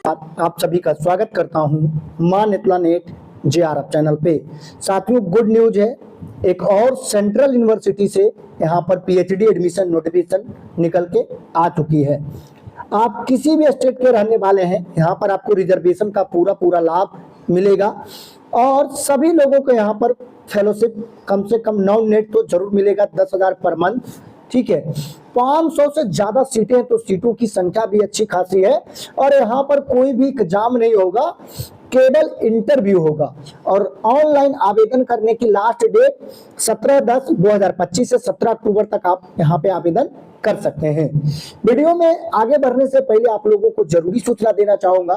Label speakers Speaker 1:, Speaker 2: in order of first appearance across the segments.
Speaker 1: आप सभी का स्वागत करता हूं मां नेतला नेट जेआरएफ चैनल पे। साथियों, गुड न्यूज है, एक और सेंट्रल यूनिवर्सिटी से यहां पर पीएचडी एडमिशन नोटिफिकेशन निकल के आ चुकी है। आप किसी भी स्टेट के रहने वाले हैं, यहां पर आपको रिजर्वेशन का पूरा लाभ मिलेगा और सभी लोगों को यहां पर फेलोशिप कम से कम नॉन नेट तो जरूर मिलेगा, 10,000 पर मंथ। ठीक है, 500 से ज्यादा सीटें, तो सीटों की संख्या भी अच्छी खासी है और यहाँ पर कोई भी एग्जाम नहीं होगा, केवल इंटरव्यू होगा। और ऑनलाइन आवेदन करने की लास्ट डेट 17/10/2025 से 17 अक्टूबर तक आप यहाँ पे आवेदन कर सकते हैं। वीडियो में आगे बढ़ने से पहले आप लोगों को जरूरी सूचना देना चाहूंगा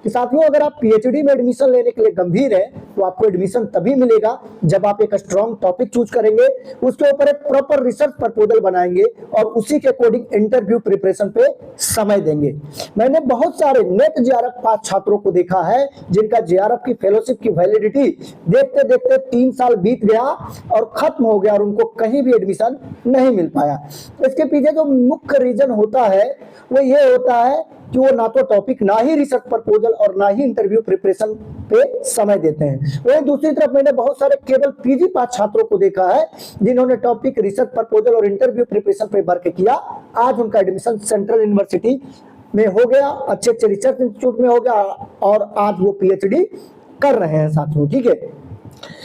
Speaker 1: कि साथियों, अगर आप पीएचडी में एडमिशन लेने के लिए गंभीर है तो आपको एडमिशन तभी मिलेगा जब आप एक स्ट्रॉन्ग टॉपिक चूज करेंगे, उसके ऊपर एक प्रॉपर रिसर्च प्रपोजल बनाएंगे और उसी के अकॉर्डिंग इंटरव्यू प्रिपरेशन पे समय देंगे। मैंने बहुत सारे नेट जेआरएफ पास छात्रों को देखा है जिनका जेआरएफ की फेलोशिप की वैलिडिटी देखते देखते 3 साल बीत गया और खत्म हो गया और उनको कहीं भी एडमिशन नहीं मिल पाया। इसके पीछे जो मुख्य रीजन होता है वो ये होता है कि वो ना तो टॉपिक, ना ही रिसर्च प्रपोजल और ना ही इंटरव्यू प्रिपरेशन पे समय देते हैं। वहीं दूसरी तरफ मैंने बहुत सारे केवल पीजी पास छात्रों को देखा है जिन्होंने टॉपिक, रिसर्च प्रपोजल और इंटरव्यू प्रिपरेशन पे वर्क किया। आज उनका एडमिशन सेंट्रल यूनिवर्सिटी में हो गया, अच्छे रिसर्च इंस्टीट्यूट में हो गया और आज वो पीएचडी कर रहे हैं साथियों। ठीक है,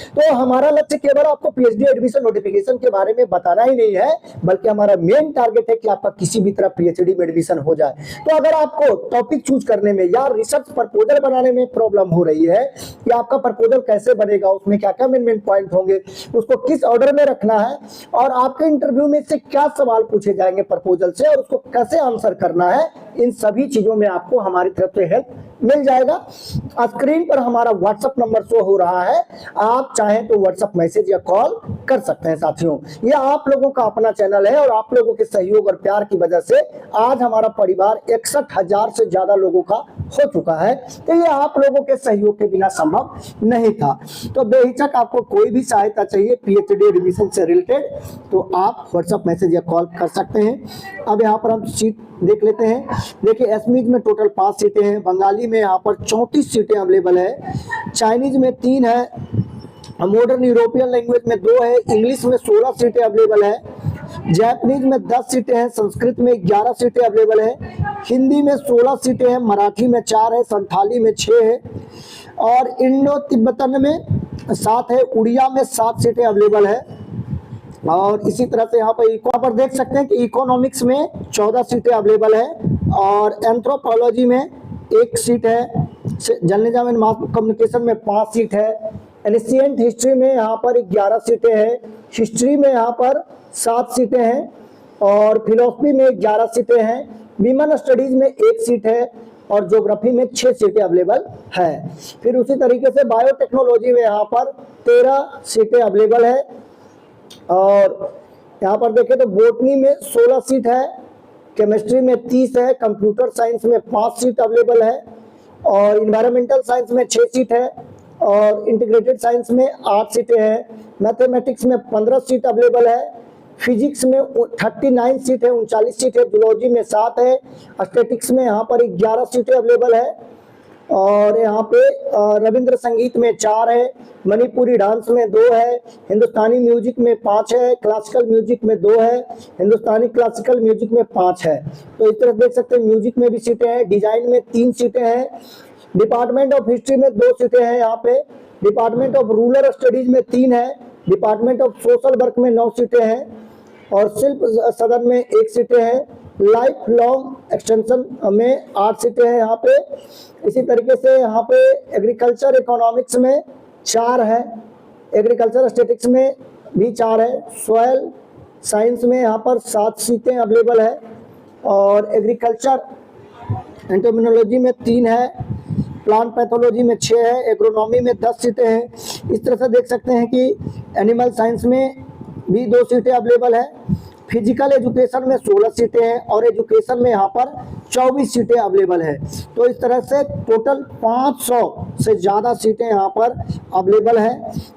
Speaker 1: तो हमारा लक्ष्य केवल आपको पीएचडी एडमिशन नोटिफिकेशन के बारे में बताना ही नहीं है, बल्कि हमारा मेन टारगेट है कि आपका किसी भी तरह पीएचडी में एडमिशन हो जाए। तो अगर आपको टॉपिक चूज करने में या रिसर्च प्रपोजल बनाने में प्रॉब्लम हो रही है कि आपका प्रपोजल कैसे बनेगा, उसमें क्या क्या मेन पॉइंट होंगे, उसको किस ऑर्डर में रखना है और आपके इंटरव्यू में से क्या सवाल पूछे जाएंगे प्रपोजल से और उसको कैसे आंसर करना है, इन सभी चीजों में आपको हमारी तरफ से हेल्प मिल जाएगा। स्क्रीन पर हमारा व्हाट्सएप नंबर शो हो रहा है, आप चाहें तो व्हाट्सएप मैसेज या कॉल कर सकते हैं। साथियों, ये आप लोगों का अपना चैनल है और आप लोगों के सहयोग और प्यार की वजह से आज हमारा परिवार 61,000 से ज्यादा लोगों का हो चुका है। तो ये आप लोगों के सहयोग के बिना संभव नहीं था। तो बेहिचक आपको कोई भी सहायता चाहिए पीएचडी एडमिशन से रिलेटेड तो आप व्हाट्सएप मैसेज या कॉल कर सकते हैं। अब यहाँ पर हम सीट देख लेते हैं। देखिए, एसमीज में टोटल 5 सीटें हैं, बंगाली में यहाँ पर 34 सीटें अवेलेबल है, चाइनीज में 3 है, मॉडर्न यूरोपियन लैंग्वेज में 2 है, इंग्लिश में 16 सीटें अवेलेबल है, जापानीज में 10 सीटें हैं, संस्कृत में 11 सीटें अवेलेबल है, हिंदी में 16 सीटें हैं, मराठी में 4 है, संथाली में 6 है और इंडो तिब्बतन में 7 है, उड़िया में 7 सीटें अवेलेबल है। और इसी तरह से यहाँ पर देख सकते हैं कि इकोनॉमिक्स में 14 सीटें अवेलेबल है और एंथ्रोपोलॉजी में 1 सीट है, जर्नलिज्म एंड मास कम्युनिकेशन में 5 सीट है, एशियंट हिस्ट्री में यहाँ पर 11 सीटें हैं, हिस्ट्री में यहाँ पर 7 सीटें हैं और फिलोसफी में 11 सीटें हैं, विमेन स्टडीज में 1 सीट है और ज्योग्राफी में 6 सीटें अवेलेबल है। फिर उसी तरीके से बायोटेक्नोलॉजी में यहाँ पर 13 सीटें अवेलेबल है और यहाँ पर देखें तो बोटनी में 16 सीट है, केमिस्ट्री में 30 है, कंप्यूटर साइंस में 5 सीट अवेलेबल है और इन्वायरमेंटल साइंस में 6 सीट है और इंटीग्रेटेड साइंस में 8 सीटें हैं, मैथमेटिक्स में 15 सीट अवेलेबल है, फिजिक्स में 39 सीट है, 39 सीट है, जूलॉजी में 7 है, स्टैटिक्स में यहाँ पर 11 सीटें अवेलेबल है और यहाँ पे रविंद्र संगीत में 4 है, मणिपुरी डांस में 2 है, हिंदुस्तानी म्यूजिक में 5 है, क्लासिकल म्यूजिक में 2 है, हिंदुस्तानी क्लासिकल म्यूजिक में 5 है। तो इस तरह देख सकते हैं, म्यूजिक में भी सीटें हैं, डिजाइन में 3 सीटें हैं, डिपार्टमेंट ऑफ हिस्ट्री में 2 सीटें हैं, यहाँ पे डिपार्टमेंट ऑफ रूरल स्टडीज में 3 है, डिपार्टमेंट ऑफ सोशल वर्क में 9 सीटें हैं और शिल्प सदन में 1 सीटें हैं, लाइफ लॉन्ग एक्सटेंशन में 8 सीटें हैं यहाँ पे। इसी तरीके से यहाँ पे एग्रीकल्चर इकोनॉमिक्स में 4 है, एग्रीकल्चर स्टैटिक्स में भी 4 है, सॉयल साइंस में यहाँ पर 7 सीटें अवेलेबल है और एग्रीकल्चर एंटोमिनोलॉजी में 3 है, प्लांट पैथोलॉजी में 6 है, एग्रोनॉमी में 10 सीटें हैं। इस तरह से देख सकते हैं कि एनिमल साइंस में भी 2 सीटें अवेलेबल है, फिजिकल एजुकेशन में 16 सीटें हैं और एजुकेशन में यहाँ पर 24 सीटें अवेलेबल है। तो इस तरह से टोटल 500 से ज़्यादा सीटें यहाँ पर अवेलेबल है।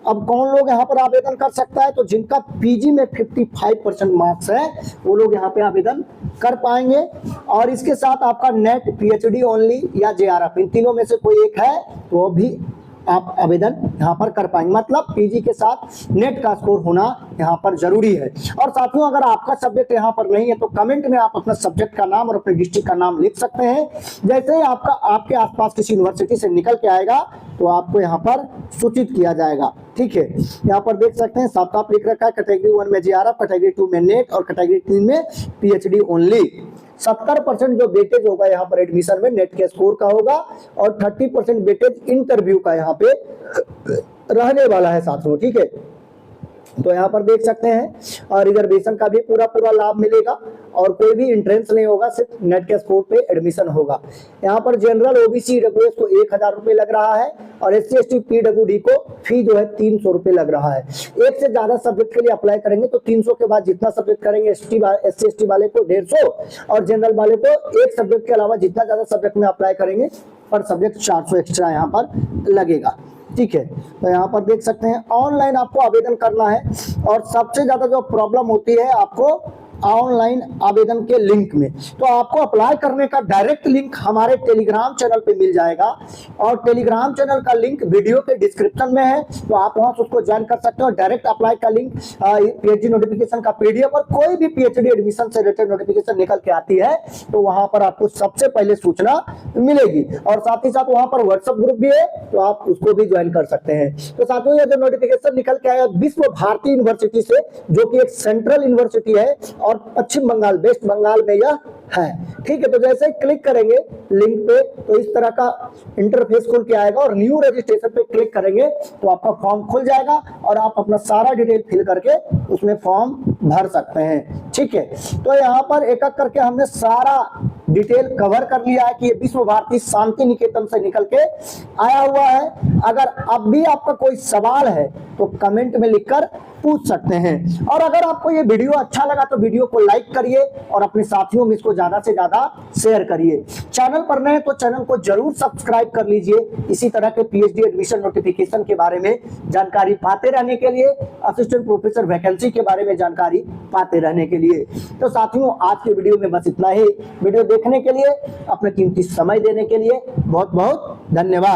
Speaker 1: अब कौन लोग यहाँ पर आवेदन कर सकता है, तो जिनका पीजी में 55% मार्क्स है वो लोग यहाँ पे आवेदन कर पाएंगे। और इसके साथ आपका नेट, पीएचडी ओनली या जेआरएफ, इन तीनों में से कोई एक है वो भी आप आवेदन यहाँ पर कर पाएंगे। मतलब पीजी के साथ नेट का स्कोर होना यहाँ पर जरूरी है। और साथियों, अगर आपका सब्जेक्ट यहाँ पर नहीं है तो कमेंट में आप अपना सब्जेक्ट का नाम और अपने डिस्ट्रिक्ट का नाम लिख सकते हैं। जैसे ही आपके आसपास किसी यूनिवर्सिटी से निकल के आएगा तो आपको यहाँ पर सूचित किया जाएगा। ठीक है, यहाँ पर देख सकते हैं साफ साफ लिख रखा है कैटेगरी 1 में जेआरएफ, कैटेगरी 2 में नेट और कैटेगरी 3 में पीएचडी ओनली। 70% जो वेटेज होगा यहाँ पर एडमिशन में नेट के स्कोर का होगा और 30% वेटेज इंटरव्यू का यहाँ पे रहने वाला है साथियों। ठीक है, तो यहाँ पर देख सकते हैं और रिजर्वेशन का भी पूरा लाभ मिलेगा और कोई भी एंट्रेंस नहीं होगा, सिर्फ नेट के स्कोर पे एडमिशन होगा। यहाँ पर जनरल, ओबीसी, ईडब्ल्यूएस को 1000 रुपए लग रहा है और एससी एसटी पीडब्ल्यूडी को फी जो है 300 रुपए लग रहा है। एक से ज्यादा सब्जेक्ट के लिए अप्लाई करेंगे तो 300 के बाद जितना सब्जेक्ट करेंगे एससी एसटी वाले को 150 और जनरल वाले को एक सब्जेक्ट के अलावा जितना ज्यादा सब्जेक्ट में अप्लाई करेंगे पर सब्जेक्ट 400 एक्स्ट्रा यहाँ पर लगेगा। ठीक है, तो यहाँ पर देख सकते हैं ऑनलाइन आपको आवेदन करना है और सबसे ज्यादा जो प्रॉब्लम होती है आपको ऑनलाइन आवेदन के लिंक में। तो आपको अप्लाई करने का डायरेक्ट लिंक हमारे टेलीग्राम चैनल पे मिल जाएगा और टेलीग्राम चैनल का लिंक वीडियो के डिस्क्रिप्शन में है, तो आप वहां से उसको ज्वाइन कर सकते हो। डायरेक्ट अप्लाई का लिंक, पीएचडी नोटिफिकेशन का पीडीएफ और कोई भी पीएचडी एडमिशन से रिलेटेड नोटिफिकेशन निकल के आती है तो वहां पर आपको सबसे पहले सूचना मिलेगी। और साथ ही साथ वहां पर व्हाट्सएप ग्रुप भी है, तो आप उसको भी ज्वाइन कर सकते हैं। तो साथियों, ये जो नोटिफिकेशन निकल के आया विश्व भारती यूनिवर्सिटी से, जो कि एक सेंट्रल यूनिवर्सिटी है और पश्चिम बंगाल, वेस्ट बंगाल में यह है। ठीक है, तो जैसे ही क्लिक करेंगे लिंक पे तो इस तरह का इंटरफेस खुल के आएगा और न्यू रजिस्ट्रेशन पे क्लिक करेंगे तो आपका फॉर्म खुल जाएगा और आप अपना सारा डिटेल फिल करके उसमें फॉर्म भर सकते हैं। ठीक है, तो यहाँ पर एक एक करके हमने सारा डिटेल कवर कर लिया है कि ये विश्व भारती शांति निकेतन से निकल के आया हुआ है। अगर अब भी आपका कोई सवाल है तो कमेंट में लिखकर पूछ सकते हैं। और अगर आपको ये वीडियो अच्छा लगा तो वीडियो को लाइक करिए और अपने साथियों में इसको ज्यादा से ज्यादा शेयर करिए। चैनल पर नए तो चैनल को जरूर सब्सक्राइब कर लीजिए इसी तरह के पीएचडी एडमिशन नोटिफिकेशन के बारे में जानकारी पाते रहने के लिए, असिस्टेंट प्रोफेसर वैकेंसी के बारे में जानकारी पाते रहने के लिए। तो साथियों, आज के वीडियो में बस इतना ही। वीडियो देखने के लिए, अपना कीमती समय देने के लिए बहुत बहुत धन्यवाद।